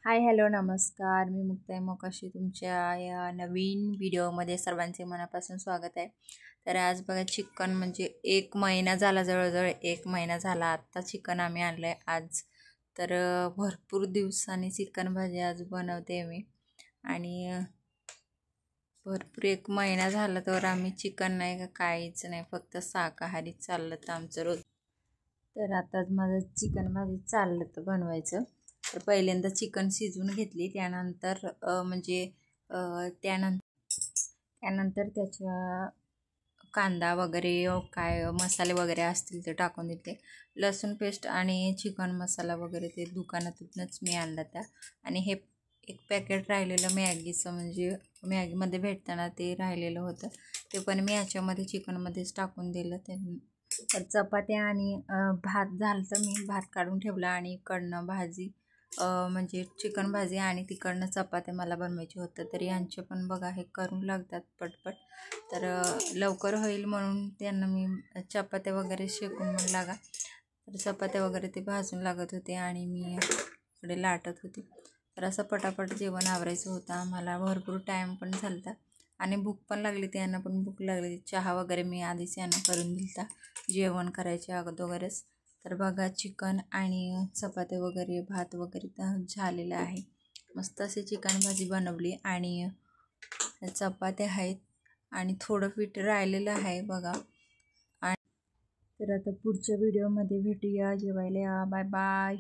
Hi hello नमस्कार, मी मुक्ताई मोकाशी तुमच्या या नवीन व्हिडिओमध्ये सर्वांचे मनापासून स्वागत आहे. तर आज बघा चिकन म्हणजे 1 महिना झाला, जवळजवळ 1 महिना झाला आत्ता चिकन आम्ही आणलं आहे आज. तर भरपूर दिवसांनी चिकन भाजी आज बनवते मी आणि भरपूर 1 महिना झाला तर आम्ही चिकन नाही का काहीच नाही, फक्त शाकाहारी चाललं तर आमचं रोज. तर आताच माझं चिकन भाजी चाललं तर बनवायचं. तर पहिल्यांदा चिकन शिजवून घेतली, त्यानंतर त्यानंतर त्याच्या कांदा वगैरे काय मसाले वगैरे असतील ते टाकून देते. लसूण पेस्ट आणि चिकन मसाला वगैरे ते दुकानातूनच मी आणला त्या. आणि हे एक पॅकेट राहिलेलं मॅगीचं, म्हणजे मॅगीमध्ये भेटताना ते राहिलेलं होतं, ते पण मी ह्याच्यामध्ये चिकनमध्येच टाकून दिलं. तर चपात्या आणि भात झालं तर मी भात काढून ठेवला आणि इकडनं भाजी म्हणजे चिकन भाजी आणि तिकडनं चपात्या मला बनवायची होतं. तर यांचे पण बघा हे करून लागतात पटपट, तर लवकर होईल म्हणून त्यांना मी चपात्या वगैरे शेकून पण लागा. तर चपात्या वगैरे ते भाजून लागत होते आणि मी इकडे लाटत होते. तर असं पटापट जेवण आवरायचं होतं आम्हाला. भरपूर टाईम पण झाला आणि भूक पण लागली, त्यांना पण भूक लागली. चहा वगैरे मी आधीच यांना करून दिलता जेवण करायच्या अगोदरच. तर बघा चिकन आणि चपात्या वगैरे भात वगैरे तर झालेलं आहे. मस्त अशी चिकन भाजी बनवली आणि चपात्या आहेत आणि थोडं पीठ राहिलेलं आहे बघा. आणि तर आता पुढच्या व्हिडिओमध्ये भेटूया. जेवायला या. Bye bye.